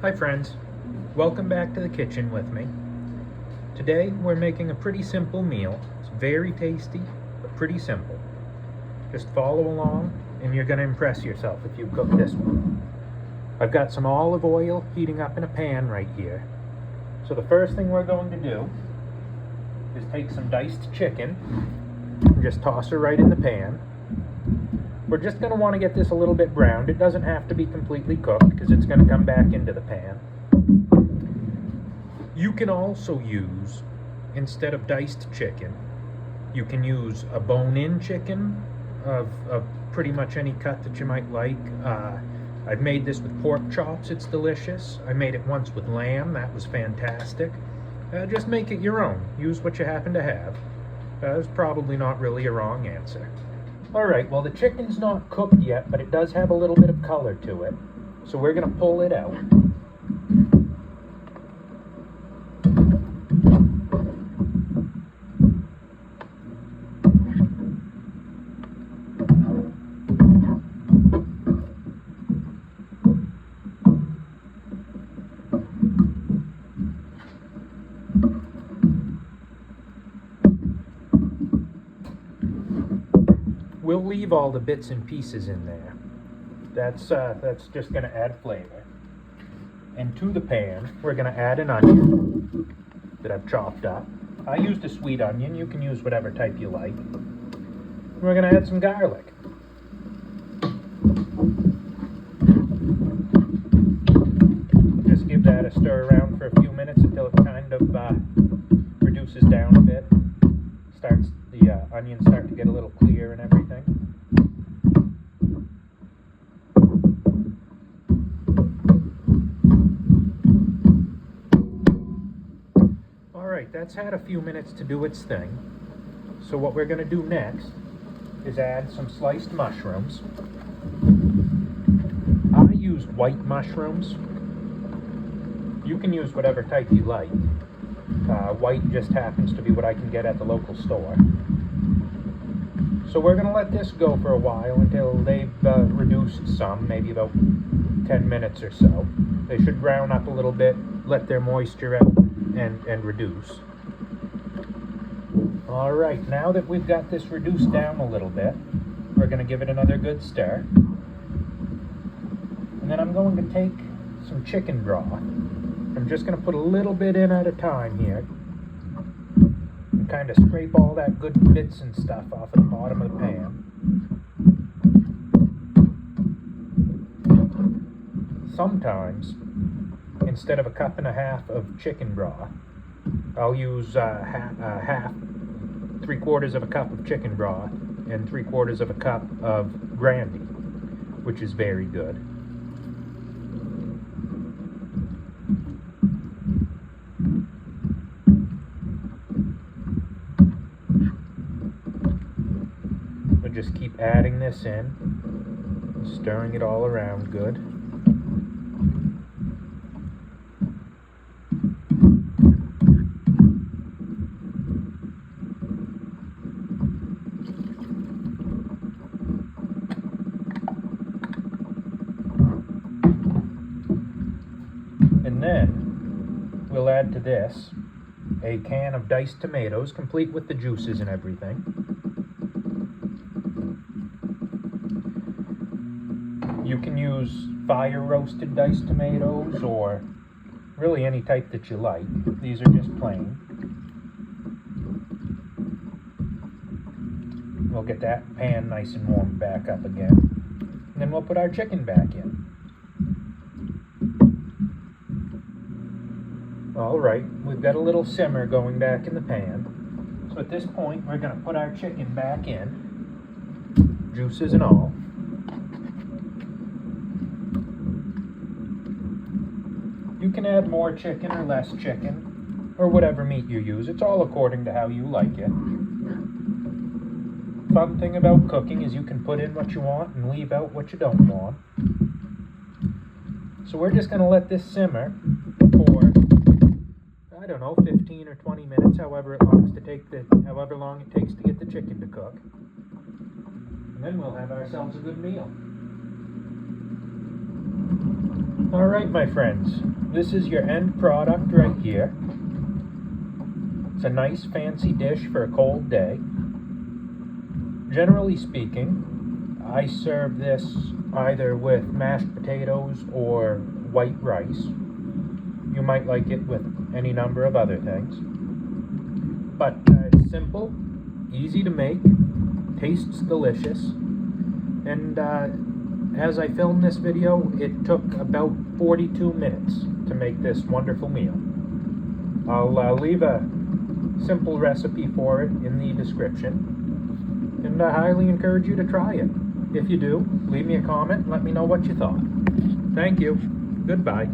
Hi friends, welcome back to the kitchen with me. Today we're making a pretty simple meal. It's very tasty, but pretty simple. Just follow along and you're going to impress yourself if you cook this one. I've got some olive oil heating up in a pan right here. So the first thing we're going to do is take some diced chicken and just toss her right in the pan. We're just going to want to get this a little bit browned. It doesn't have to be completely cooked because it's going to come back into the pan. You can also use, instead of diced chicken, you can use a bone-in chicken of pretty much any cut that you might like. I've made this with pork chops. It's delicious. I made it once with lamb. That was fantastic. Just make it your own. Use what you happen to have. It's probably not really a wrong answer. Alright, well the chicken's not cooked yet, but it does have a little bit of color to it. So we're going to pull it out. We'll leave all the bits and pieces in there. That's just going to add flavor. And to the pan, we're going to add an onion that I've chopped up. I used a sweet onion. You can use whatever type you like. We're going to add some garlic. Just give that a stir around for a few minutes until it kind of reduces down a bit. The onions start to get a little clear and everything. Alright, that's had a few minutes to do its thing. So what we're going to do next is add some sliced mushrooms. I used white mushrooms. You can use whatever type you like. White just happens to be what I can get at the local store. So we're going to let this go for a while until they've reduced some, maybe about 10 minutes or so. They should brown up a little bit, let their moisture out, and reduce. Alright, now that we've got this reduced down a little bit, we're going to give it another good stir. And then I'm going to take some chicken broth. I'm just going to put a little bit in at a time here and kind of scrape all that good bits and stuff off of the bottom of the pan. Sometimes, instead of a cup and a half of chicken broth, I'll use three-quarters of a cup of chicken broth and three-quarters of a cup of brandy, which is very good. Just keep adding this in, stirring it all around good. And then we'll add to this a can of diced tomatoes, complete with the juices and everything. You can use fire-roasted diced tomatoes or really any type that you like. These are just plain. We'll get that pan nice and warm back up again. And then we'll put our chicken back in. Alright, we've got a little simmer going back in the pan. So at this point, we're going to put our chicken back in, juices and all. You can add more chicken or less chicken, or whatever meat you use. It's all according to how you like it. Fun thing about cooking is you can put in what you want and leave out what you don't want. So we're just going to let this simmer for, I don't know, 15 or 20 minutes, however long it takes to get the chicken to cook. And then we'll have ourselves a good meal. Alright, my friends, this is your end product right here. It's a nice fancy dish for a cold day. Generally speaking, I serve this either with mashed potatoes or white rice. You might like it with any number of other things. But it's simple, easy to make, tastes delicious, and as I filmed this video, it took about 42 minutes to make this wonderful meal. I'll leave a simple recipe for it in the description, and I highly encourage you to try it. If you do, leave me a comment and let me know what you thought. Thank you. Goodbye.